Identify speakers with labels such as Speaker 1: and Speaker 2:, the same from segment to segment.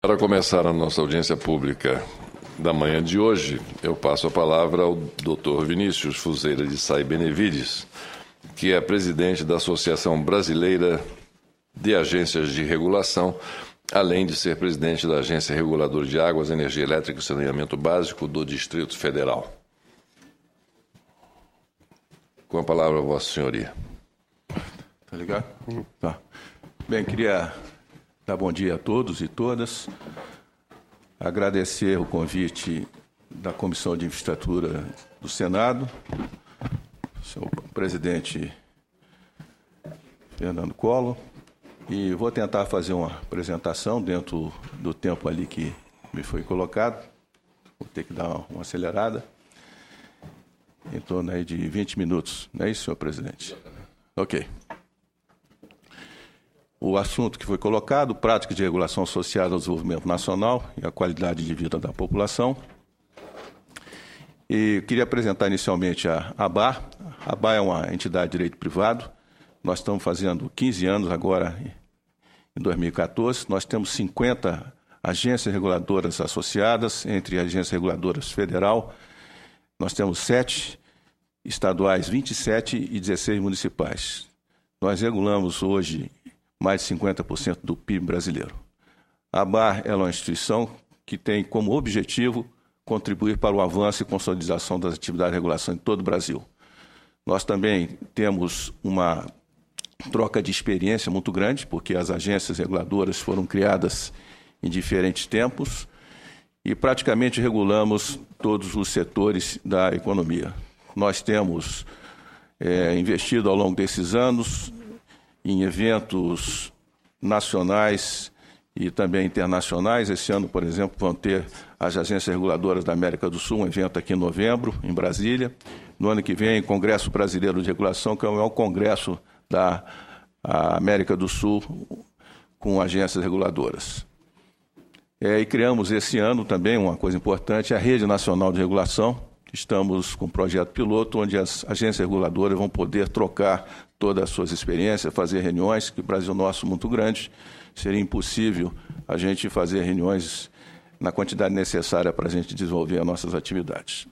Speaker 1: Para começar a nossa audiência pública da manhã de hoje, eu passo a palavra ao Dr. Vinícius Fuseira de Sá Benevides, que é presidente da Associação Brasileira de Agências de Regulação, além de ser presidente da Agência Reguladora de Águas, Energia Elétrica e Saneamento Básico do Distrito Federal. Com a palavra, Vossa Senhoria.
Speaker 2: Tá ligado? Tá. Bem, queria dar bom dia a todos e todas. Agradecer o convite da Comissão de Infraestrutura do Senado, senhor presidente Fernando Collor, e vou tentar fazer uma apresentação dentro do tempo ali que me foi colocado. Vou ter que dar uma acelerada, em torno aí de 20 minutos. Não é isso, senhor presidente? Ok. O assunto que foi colocado, práticas de regulação associada ao desenvolvimento nacional e à qualidade de vida da população. E queria apresentar inicialmente a ABAR. A ABAR é uma entidade de direito privado. Nós estamos fazendo 15 anos agora, em 2014. Nós temos 50 agências reguladoras associadas, entre agências reguladoras federal. Nós temos 7 estaduais, 27 e 16 municipais. Nós regulamos hoje mais de 50% do PIB brasileiro. A ABAR é uma instituição que tem como objetivo contribuir para o avanço e consolidação das atividades de regulação em todo o Brasil. Nós também temos uma troca de experiência muito grande, porque as agências reguladoras foram criadas em diferentes tempos e praticamente regulamos todos os setores da economia. Nós temos investido ao longo desses anos em eventos nacionais e também internacionais. Esse ano, por exemplo, vão ter as agências reguladoras da América do Sul, um evento aqui em novembro, em Brasília. No ano que vem, Congresso Brasileiro de Regulação, que é o maior congresso da América do Sul com agências reguladoras. E criamos esse ano também uma coisa importante, a Rede Nacional de Regulação. Estamos com um projeto piloto onde as agências reguladoras vão poder trocar todas as suas experiências, fazer reuniões, que o Brasil nosso é muito grande, seria impossível a gente fazer reuniões na quantidade necessária para a gente desenvolver as nossas atividades.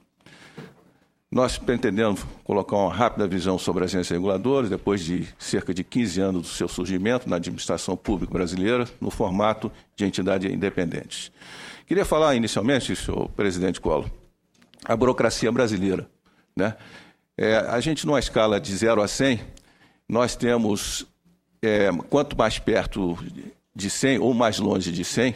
Speaker 2: Nós pretendemos colocar uma rápida visão sobre as agências reguladoras, depois de cerca de 15 anos do seu surgimento na administração pública brasileira, no formato de entidade independente. Queria falar inicialmente, senhor presidente Collor, a burocracia brasileira, né? A gente, numa escala de 0 a 100, nós temos, quanto mais perto de 100 ou mais longe de 100,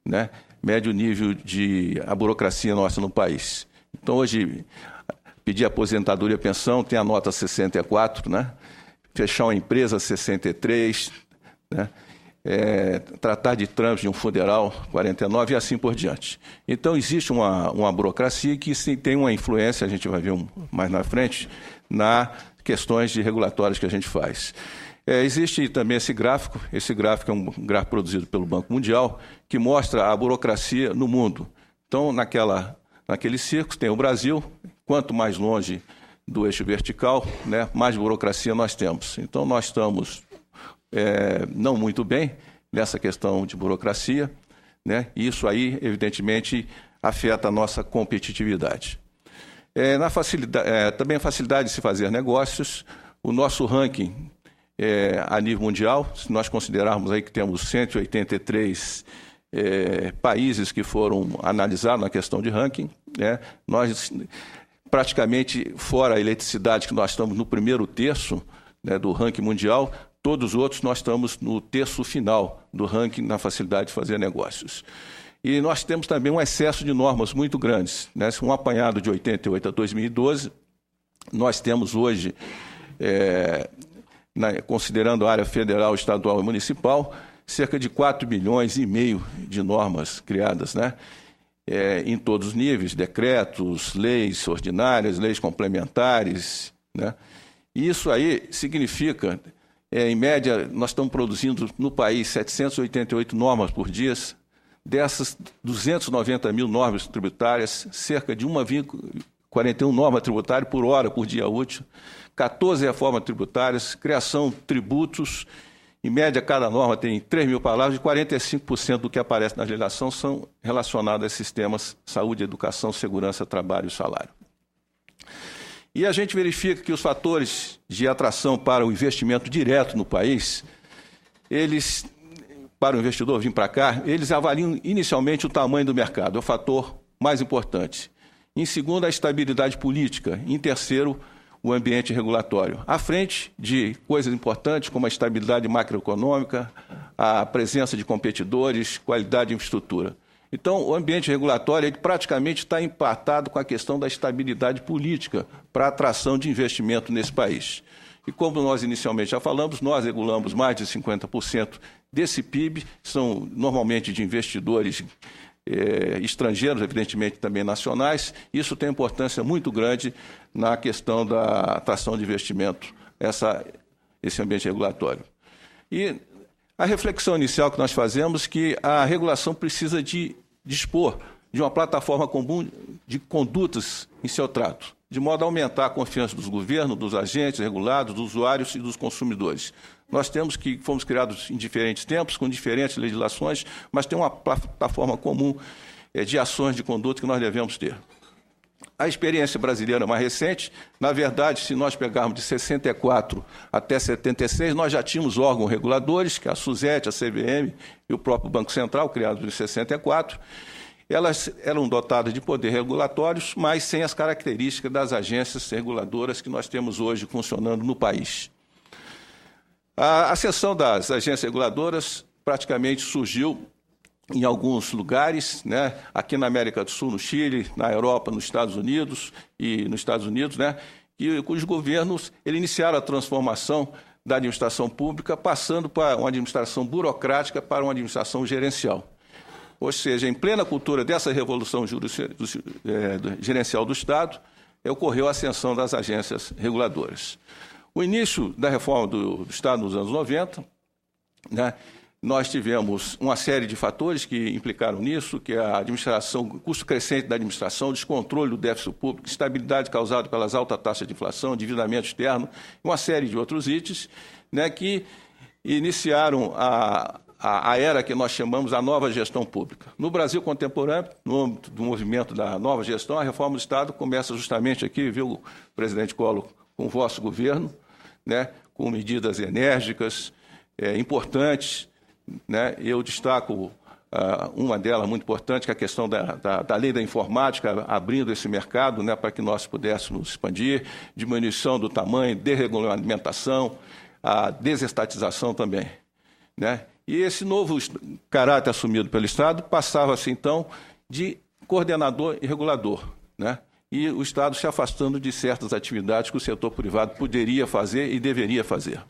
Speaker 2: né, mede o nível de a burocracia nossa no país. Então, hoje, pedir aposentadoria e pensão tem a nota 64, né? Fechar uma empresa 63, né? Tratar de trâmite de um funeral 49 e assim por diante. Então, existe uma burocracia que sim, tem uma influência, a gente vai ver mais na frente, nas questões de regulatórias que a gente faz. Existe também esse gráfico é um gráfico produzido pelo Banco Mundial, que mostra a burocracia no mundo. Então, naquele círculo tem o Brasil, quanto mais longe do eixo vertical, né, mais burocracia nós temos. Então, nós estamos não muito bem nessa questão de burocracia, né? E isso aí, evidentemente, afeta a nossa competitividade. Também a facilidade de se fazer negócios, o nosso ranking a nível mundial, se nós considerarmos aí que temos 183 países que foram analisados na questão de ranking, né? Nós, praticamente, fora a eletricidade, que nós estamos no primeiro terço, né, do ranking mundial, todos os outros nós estamos no terço final do ranking na facilidade de fazer negócios. E nós temos também um excesso de normas muito grandes, né? Um apanhado de 88 a 2012, nós temos hoje, considerando a área federal, estadual e municipal, cerca de 4,5 bilhões de normas criadas, né? Em todos os níveis, decretos, leis ordinárias, leis complementares, né? E isso aí significa, em média, nós estamos produzindo no país 788 normas por dia. Dessas 290 mil normas tributárias, cerca de 1,41 normas tributárias por hora, por dia útil, 14 reformas tributárias, criação de tributos Em média, cada norma tem 3 mil palavras e 45% do que aparece na legislação são relacionados a esses temas: saúde, educação, segurança, trabalho e salário. E a gente verifica que os fatores de atração para o investimento direto no país, eles, para o investidor vir para cá, eles avaliam inicialmente o tamanho do mercado, é o fator mais importante. Em segundo, a estabilidade política. Em terceiro, o ambiente regulatório, à frente de coisas importantes como a estabilidade macroeconômica, a presença de competidores, qualidade de infraestrutura. Então, o ambiente regulatório ele praticamente está empatado com a questão da estabilidade política para a atração de investimento nesse país. E como nós inicialmente já falamos, nós regulamos mais de 50% desse PIB, são normalmente de investidores estrangeiros, evidentemente também nacionais. Isso tem importância muito grande na questão da atração de investimento, esse ambiente regulatório. E a reflexão inicial que nós fazemos é que a regulação precisa de dispor de uma plataforma comum de condutas em seu trato, de modo a aumentar a confiança dos governos, dos agentes regulados, dos usuários e dos consumidores. Nós fomos criados em diferentes tempos, com diferentes legislações, mas tem uma plataforma comum de ações de conduta que nós devemos ter. A experiência brasileira mais recente, na verdade, se nós pegarmos de 64 até 76, nós já tínhamos órgãos reguladores, que é a SUSET, a CVM e o próprio Banco Central, criados em 64. Elas eram dotadas de poder regulatórios, mas sem as características das agências reguladoras que nós temos hoje funcionando no país. A seção das agências reguladoras praticamente surgiu em alguns lugares, né? Aqui na América do Sul, no Chile, na Europa, nos Estados Unidos, né? E os governos iniciaram a transformação da administração pública, passando para uma administração burocrática para uma administração gerencial. Ou seja, em plena cultura dessa revolução gerencial do Estado, ocorreu a ascensão das agências reguladoras. O início da reforma do Estado nos anos 90, né? Nós tivemos uma série de fatores que implicaram nisso, que é a administração, o custo crescente da administração, descontrole do déficit público, instabilidade causada pelas altas taxas de inflação, endividamento externo, e uma série de outros itens, né, que iniciaram a era que nós chamamos a nova gestão pública. No Brasil contemporâneo, no âmbito do movimento da nova gestão, a reforma do Estado começa justamente aqui, viu, presidente Collor, com o vosso governo, né, com medidas enérgicas, importantes, né? Eu destaco uma delas muito importante, que é a questão da lei da informática, abrindo esse mercado, né, para que nós pudéssemos expandir, diminuição do tamanho, desregulamentação, a desestatização também, né? E esse novo caráter assumido pelo Estado passava-se, então, de coordenador e regulador, né? E o Estado se afastando de certas atividades que o setor privado poderia fazer e deveria fazer.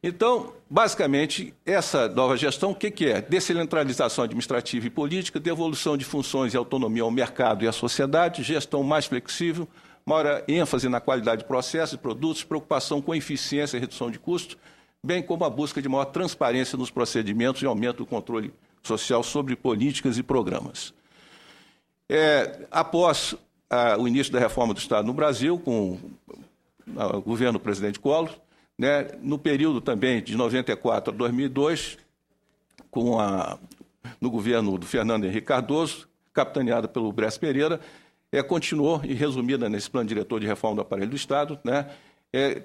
Speaker 2: Então, basicamente, essa nova gestão, o que é? Descentralização administrativa e política, devolução de funções e autonomia ao mercado e à sociedade, gestão mais flexível, maior ênfase na qualidade de processos e produtos, preocupação com eficiência e redução de custos, bem como a busca de maior transparência nos procedimentos e aumento do controle social sobre políticas e programas. Após o início da reforma do Estado no Brasil, com o governo do presidente Collor, né, no período também de 94 a 2002, no governo do Fernando Henrique Cardoso, capitaneado pelo Brás Pereira, continuou, e resumida nesse plano diretor de reforma do aparelho do Estado, né,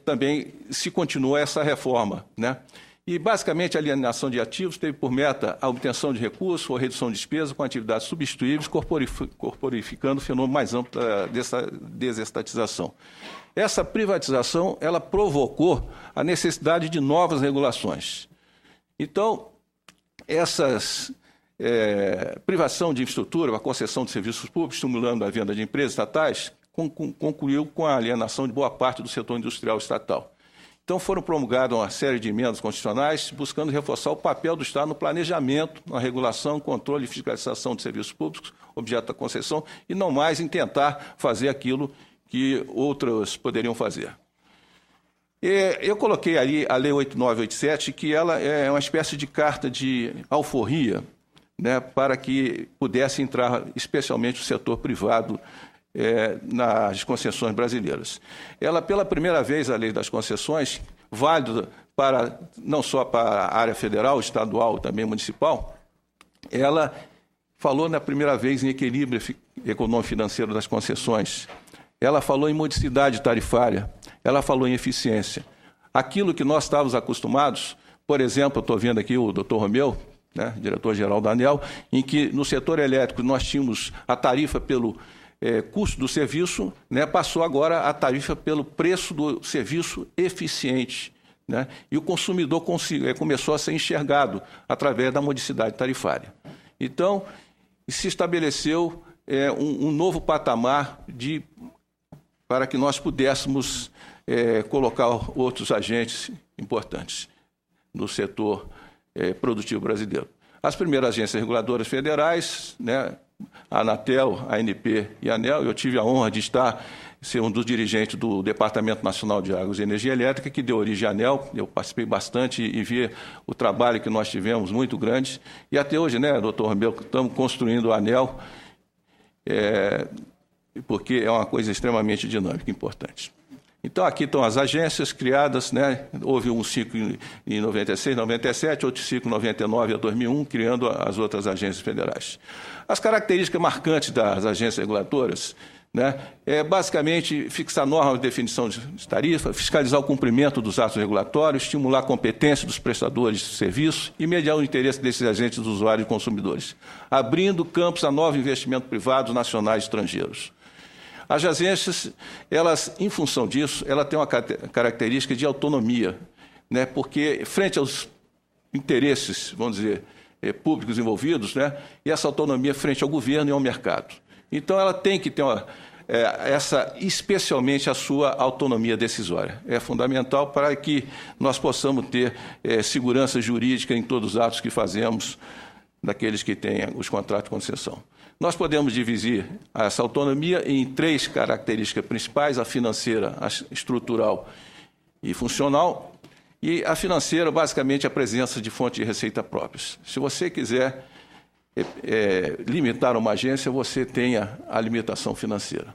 Speaker 2: também se continuou essa reforma, né? E, basicamente, a alienação de ativos teve por meta a obtenção de recursos ou redução de despesas com atividades substituíveis, corporificando o fenômeno mais amplo dessa desestatização. Essa privatização ela provocou a necessidade de novas regulações. Então, essas privação de infraestrutura, a concessão de serviços públicos, estimulando a venda de empresas estatais, concluiu com a alienação de boa parte do setor industrial estatal. Então, foram promulgadas uma série de emendas constitucionais buscando reforçar o papel do Estado no planejamento, na regulação, controle e fiscalização de serviços públicos, objeto da concessão, e não mais em tentar fazer aquilo que outros poderiam fazer. Eu coloquei ali a Lei 8987, que ela é uma espécie de carta de alforria, né, para que pudesse entrar especialmente o setor privado nas concessões brasileiras. Ela, pela primeira vez, a Lei das Concessões, válida não só para a área federal, estadual, também municipal, ela falou na primeira vez em equilíbrio econômico-financeiro das concessões, ela falou em modicidade tarifária, ela falou em eficiência. Aquilo que nós estávamos acostumados, por exemplo, eu estou vendo aqui o doutor Romeu, né, diretor-geral da ANEEL, em que no setor elétrico nós tínhamos a tarifa pelo custo do serviço, né, passou agora a tarifa pelo preço do serviço eficiente, né, e o consumidor começou a ser enxergado através da modicidade tarifária. Então, se estabeleceu um novo patamar para que nós pudéssemos colocar outros agentes importantes no setor produtivo brasileiro. As primeiras agências reguladoras federais, né, a Anatel, a ANP e a ANEEL, eu tive a honra de ser um dos dirigentes do Departamento Nacional de Águas e Energia Elétrica, que deu origem à ANEEL. Eu participei bastante e vi o trabalho que nós tivemos, muito grande. E até hoje, né, doutor Romeu, estamos construindo a ANEEL, porque é uma coisa extremamente dinâmica e importante. Então, aqui estão as agências criadas, né? Houve um ciclo em 96, 97, outro ciclo em 99 a 2001, criando as outras agências federais. As características marcantes das agências reguladoras, né, basicamente fixar normas de definição de tarifa, fiscalizar o cumprimento dos atos regulatórios, estimular a competência dos prestadores de serviço e mediar o interesse desses agentes dos usuários e consumidores, abrindo campos a novos investimentos privados, nacionais e estrangeiros. As agências, elas, em função disso, ela tem uma característica de autonomia, né? Porque, frente aos interesses, vamos dizer, públicos envolvidos, né? E essa autonomia frente ao governo e ao mercado. Então, ela tem que ter especialmente a sua autonomia decisória. É fundamental para que nós possamos ter segurança jurídica em todos os atos que fazemos daqueles que têm os contratos de concessão. Nós podemos dividir essa autonomia em 3 características principais: a financeira, a estrutural e funcional. E a financeira, basicamente, a presença de fontes de receita próprias. Se você quiser limitar uma agência, você tenha a limitação financeira.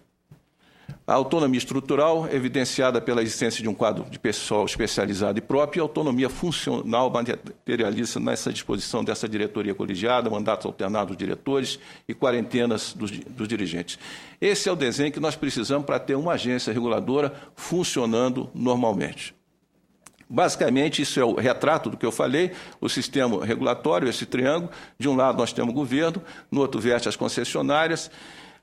Speaker 2: A autonomia estrutural, evidenciada pela existência de um quadro de pessoal especializado e próprio, e a autonomia funcional materializa nessa disposição dessa diretoria colegiada, mandatos alternados dos diretores e quarentenas dos dirigentes. Esse é o desenho que nós precisamos para ter uma agência reguladora funcionando normalmente. Basicamente, isso é o retrato do que eu falei, o sistema regulatório, esse triângulo. De um lado nós temos o governo, no outro verte as concessionárias,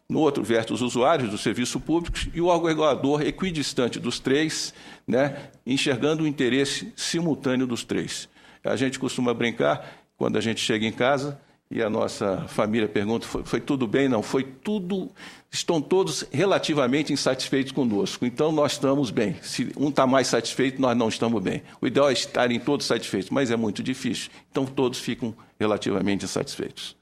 Speaker 2: no outro verte os usuários do serviço público e o órgão regulador equidistante dos 3, né, enxergando o interesse simultâneo dos 3. A gente costuma brincar, quando a gente chega em casa e a nossa família pergunta, foi tudo bem? Não, foi tudo, estão todos relativamente insatisfeitos conosco. Então, nós estamos bem. Se um está mais satisfeito, nós não estamos bem. O ideal é estarem todos satisfeitos, mas é muito difícil. Então, todos ficam relativamente insatisfeitos.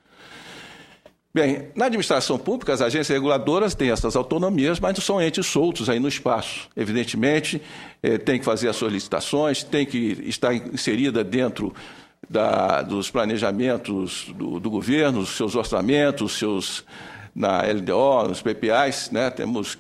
Speaker 2: Bem, na administração pública, as agências reguladoras têm essas autonomias, mas não são entes soltos aí no espaço. Evidentemente, tem que fazer as solicitações, tem que estar inserida dentro dos planejamentos do governo, os seus orçamentos, na LDO, nos PPAs, né? Temos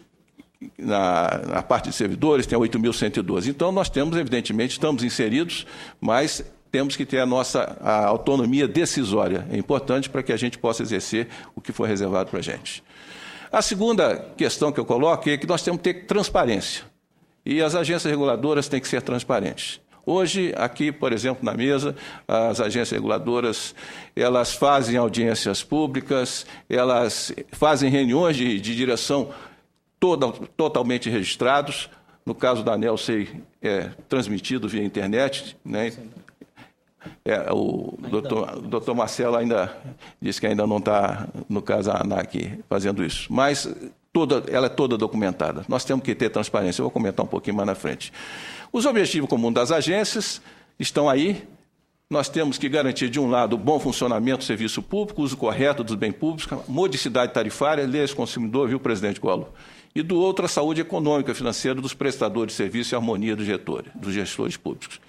Speaker 2: na parte de servidores, tem 8.112. Então, nós temos, evidentemente, estamos inseridos, mas temos que ter a autonomia decisória. É importante para que a gente possa exercer o que foi reservado para a gente. A segunda questão que eu coloco é que nós temos que ter transparência. E as agências reguladoras têm que ser transparentes. Hoje, aqui, por exemplo, na mesa, as agências reguladoras, elas fazem audiências públicas, elas fazem reuniões de direção totalmente registrados. No caso da ANEEL, transmitido via internet, né? O doutor Marcelo ainda disse que ainda não está, no caso, a ANAC fazendo isso. Mas ela é toda documentada. Nós temos que ter transparência. Eu vou comentar um pouquinho mais na frente. Os objetivos comuns das agências estão aí. Nós temos que garantir, de um lado, o bom funcionamento do serviço público, uso correto dos bens públicos, modicidade tarifária, leis consumidor, viu, presidente Collor? E, do outro, a saúde econômica e financeira dos prestadores de serviço e a harmonia dos gestores públicos.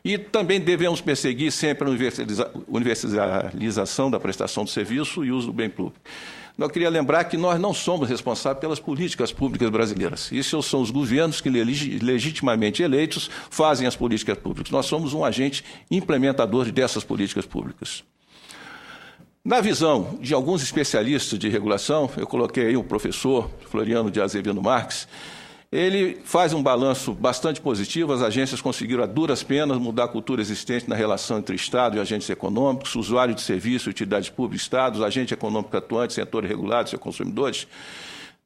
Speaker 2: E também devemos perseguir sempre a universalização da prestação do serviço e uso do bem público. Eu queria lembrar que nós não somos responsáveis pelas políticas públicas brasileiras. Isso são os governos que, legitimamente eleitos, fazem as políticas públicas. Nós somos um agente implementador dessas políticas públicas. Na visão de alguns especialistas de regulação, eu coloquei aí o professor Floriano de Azevedo Marques, ele faz um balanço bastante positivo. As agências conseguiram, a duras penas, mudar a cultura existente na relação entre Estado e agentes econômicos, usuário de serviço, utilidades públicas, Estados, agente econômico atuante, setor regulado, seus consumidores.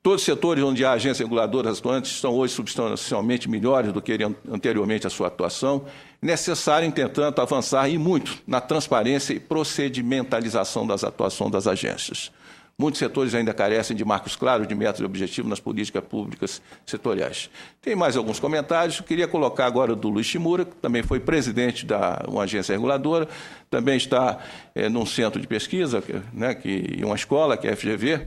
Speaker 2: Todos os setores onde há agências reguladoras atuantes estão hoje substancialmente melhores do que eram anteriormente a sua atuação. Necessário, entretanto, avançar e muito na transparência e procedimentalização das atuações das agências. Muitos setores ainda carecem de marcos claros de metas e objetivos nas políticas públicas setoriais. Tem mais alguns comentários. Eu queria colocar agora o do Luiz Shimura, que também foi presidente de uma agência reguladora, também está num centro de pesquisa, em uma escola, que é a FGV.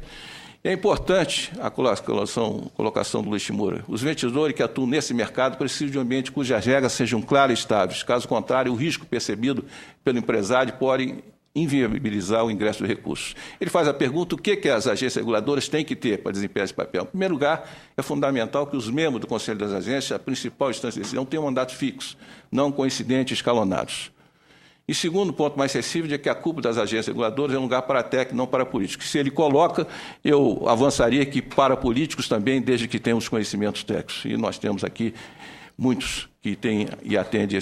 Speaker 2: É importante a colocação do Luiz Shimura. Os investidores que atuam nesse mercado precisam de um ambiente cujas regras sejam claras e estáveis. Caso contrário, o risco percebido pelo empresário pode inviabilizar o ingresso de recursos. Ele faz a pergunta: o que as agências reguladoras têm que ter para desempenhar esse papel? Em primeiro lugar, é fundamental que os membros do Conselho das Agências, a principal instância de decisão, tenham mandatos fixos, não coincidentes escalonados. E segundo ponto mais sensível é que a cúpula das agências reguladoras é um lugar para técnicos, não para políticos. Se ele coloca, eu avançaria que para políticos também, desde que tenham os conhecimentos técnicos. E nós temos aqui muitos que têm e atendem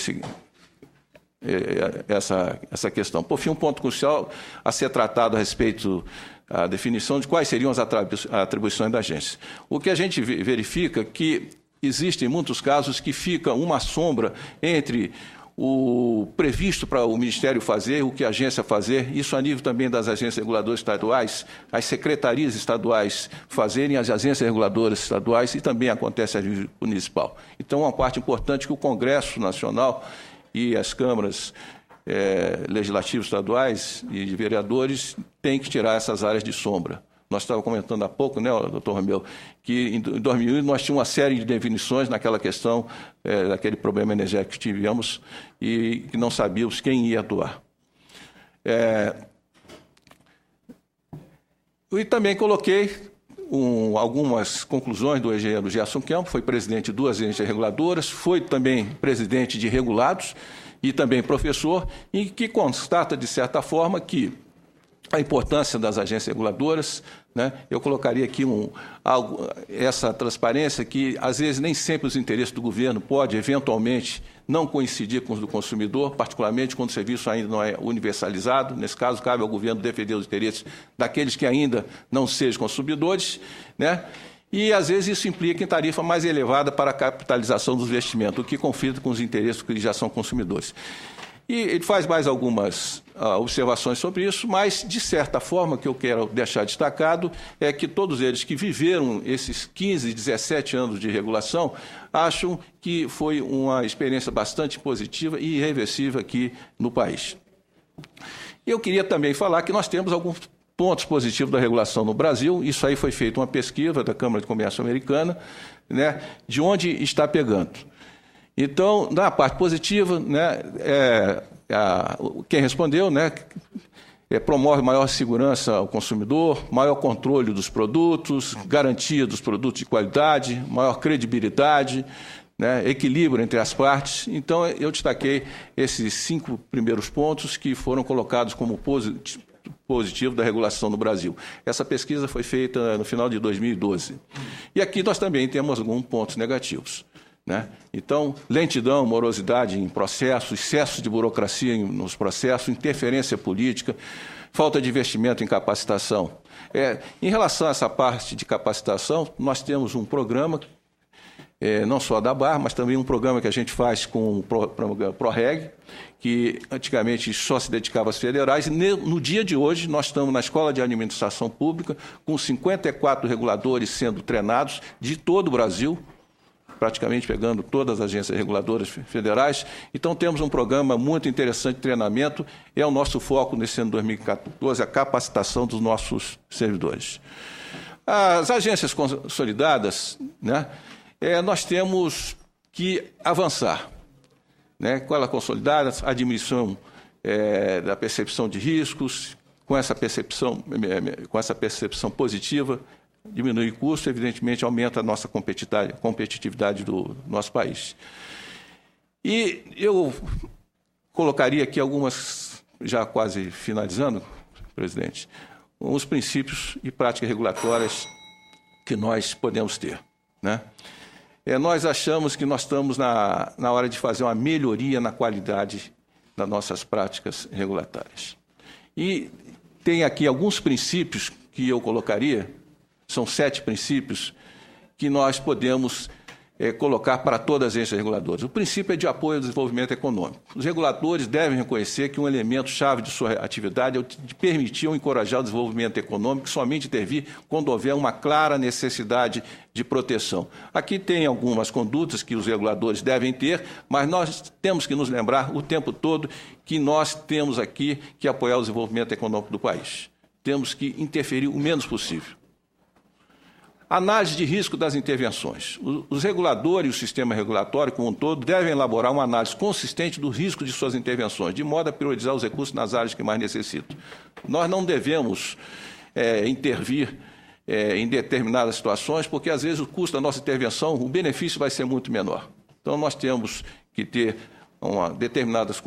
Speaker 2: essa questão. Por fim, um ponto crucial a ser tratado a respeito da definição de quais seriam as atribuições da agência. O que a gente verifica é que existem muitos casos que fica uma sombra entre o previsto para o Ministério fazer, o que a agência fazer, isso a nível também das agências reguladoras estaduais, as secretarias estaduais fazerem, as agências reguladoras estaduais, e também acontece a nível municipal. Então, uma parte importante que o Congresso Nacional e as câmaras legislativas estaduais e de vereadores têm que tirar essas áreas de sombra. Nós estávamos comentando há pouco, né, doutor Romeu, que em 2001 nós tínhamos uma série de definições naquela questão daquele problema energético que tivemos e que não sabíamos quem ia atuar. E também coloquei algumas conclusões do engenheiro Gerson Campos, foi presidente de 2 agências reguladoras, foi também presidente de regulados e também professor, e que constata, de certa forma, que a importância das agências reguladoras, né? Eu colocaria aqui essa transparência que, às vezes, nem sempre os interesses do governo podem, eventualmente, não coincidir com os do consumidor, particularmente quando o serviço ainda não é universalizado. Nesse caso, cabe ao governo defender os interesses daqueles que ainda não sejam consumidores, né? E, às vezes, isso implica em tarifa mais elevada para a capitalização dos investimentos, o que conflita com os interesses que já são consumidores. E ele faz mais algumas observações sobre isso, mas, de certa forma, o que eu quero deixar destacado é que todos eles que viveram esses 15, 17 anos de regulação acham que foi uma experiência bastante positiva e irreversível aqui no país. Eu queria também falar que nós temos alguns pontos positivos da regulação no Brasil. Isso aí foi feita uma pesquisa da Câmara de Comércio Americana, né, de onde está pegando. Então, na parte positiva, né, quem respondeu, né, promove maior segurança ao consumidor, maior controle dos produtos, garantia dos produtos de qualidade, maior credibilidade, né, equilíbrio entre as partes. Então, eu destaquei esses 5 primeiros pontos que foram colocados como positivo da regulação no Brasil. Essa pesquisa foi feita no final de 2012. E aqui nós também temos alguns pontos negativos, né? Então, lentidão, morosidade em processos, excesso de burocracia nos processos, interferência política, falta de investimento em capacitação. Em relação a essa parte de capacitação, nós temos um programa, não só da ABAR, mas também um programa que a gente faz com o ProReg, que antigamente só se dedicava às federais, e no dia de hoje nós estamos na Escola de Administração Pública com 54 reguladores sendo treinados de todo o Brasil, praticamente pegando todas as agências reguladoras federais. Então, temos um programa muito interessante de treinamento. É o nosso foco nesse ano de 2014, a capacitação dos nossos servidores. As agências consolidadas, né, nós temos que avançar, né, com ela consolidada, a diminuição da percepção de riscos, com essa percepção positiva, diminui o custo, evidentemente aumenta a nossa competitividade do nosso país. E eu colocaria aqui algumas, já quase finalizando, presidente, os princípios e práticas regulatórias que nós podemos ter, né? Nós achamos que nós estamos na hora de fazer uma melhoria na qualidade das nossas práticas regulatórias. E tem aqui alguns princípios que eu colocaria, são 7 princípios, que nós podemos colocar para todas as agências reguladoras. O princípio é de apoio ao desenvolvimento econômico. Os reguladores devem reconhecer que um elemento-chave de sua atividade é o de permitir ou encorajar o desenvolvimento econômico, somente intervir quando houver uma clara necessidade de proteção. Aqui tem algumas condutas que os reguladores devem ter, mas nós temos que nos lembrar o tempo todo que nós temos aqui que apoiar o desenvolvimento econômico do país. Temos que interferir o menos possível. Análise de risco das intervenções. Os reguladores e o sistema regulatório, como um todo, devem elaborar uma análise consistente do risco de suas intervenções, de modo a priorizar os recursos nas áreas que mais necessitam. Nós não devemos intervir em determinadas situações, porque, às vezes, o custo da nossa intervenção, o benefício vai ser muito menor. Então, nós temos que ter determinadas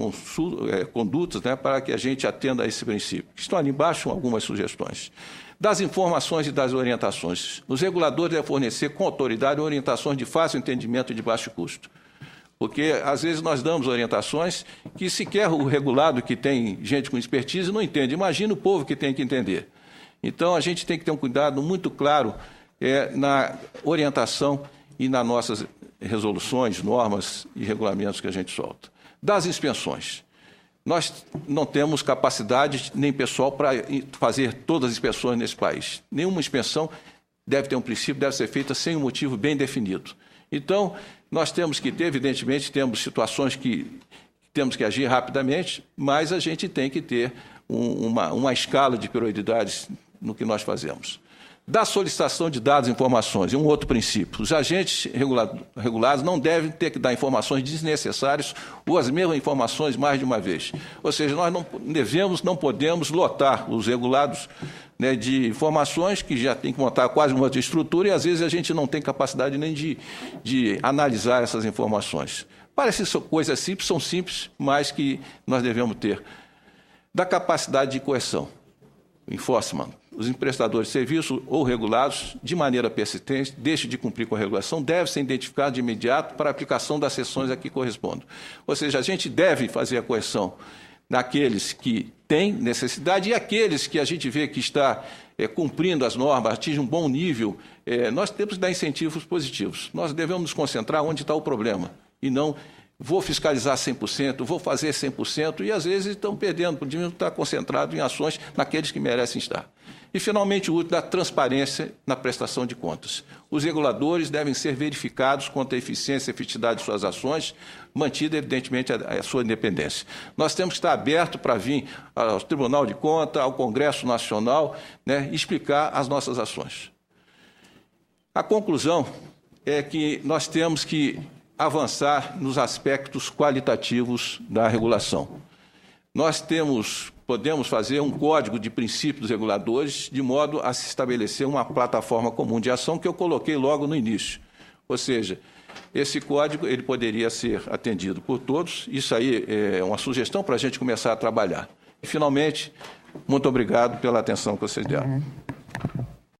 Speaker 2: condutas, né, para que a gente atenda a esse princípio. Estão ali embaixo algumas sugestões. Das informações e das orientações. Os reguladores devem fornecer com autoridade orientações de fácil entendimento e de baixo custo. Porque, às vezes, nós damos orientações que sequer o regulado, que tem gente com expertise, não entende. Imagina o povo que tem que entender. Então, a gente tem que ter um cuidado muito claro na orientação e nas nossas resoluções, normas e regulamentos que a gente solta. Das inspeções. Nós não temos capacidade nem pessoal para fazer todas as inspeções nesse país. Nenhuma inspeção deve ter um princípio, deve ser feita sem um motivo bem definido. Então, nós temos que ter, evidentemente, temos situações que temos que agir rapidamente, mas a gente tem que ter uma escala de prioridades no que nós fazemos. Da solicitação de dados e informações, é um outro princípio. Os agentes regulados não devem ter que dar informações desnecessárias ou as mesmas informações mais de uma vez. Ou seja, nós não podemos lotar os regulados, né, de informações que já tem que montar quase uma outra estrutura e, às vezes, a gente não tem capacidade nem de analisar essas informações. Parece coisas simples, são simples, mas que nós devemos ter. Da capacidade de coerção, enforcement. Os emprestadores de serviço ou regulados, de maneira persistente, deixem de cumprir com a regulação, devem ser identificados de imediato para a aplicação das sanções a que correspondem. Ou seja, a gente deve fazer a correção naqueles que têm necessidade e aqueles que a gente vê que está cumprindo as normas, atinge um bom nível, nós temos que dar incentivos positivos. Nós devemos nos concentrar onde está o problema e não vou fiscalizar 100%, vou fazer 100%, e às vezes estão perdendo, podiam estar concentrados em ações naqueles que merecem estar. E, finalmente, o último, da transparência na prestação de contas. Os reguladores devem ser verificados quanto à eficiência e efetividade de suas ações, mantida, evidentemente, a sua independência. Nós temos que estar abertos para vir ao Tribunal de Contas, ao Congresso Nacional, né, explicar as nossas ações. A conclusão é que nós temos que avançar nos aspectos qualitativos da regulação. Nós podemos fazer um código de princípios dos reguladores de modo a se estabelecer uma plataforma comum de ação que eu coloquei logo no início. Ou seja, esse código ele poderia ser atendido por todos. Isso aí é uma sugestão para a gente começar a trabalhar. E, finalmente, muito obrigado pela atenção que vocês deram.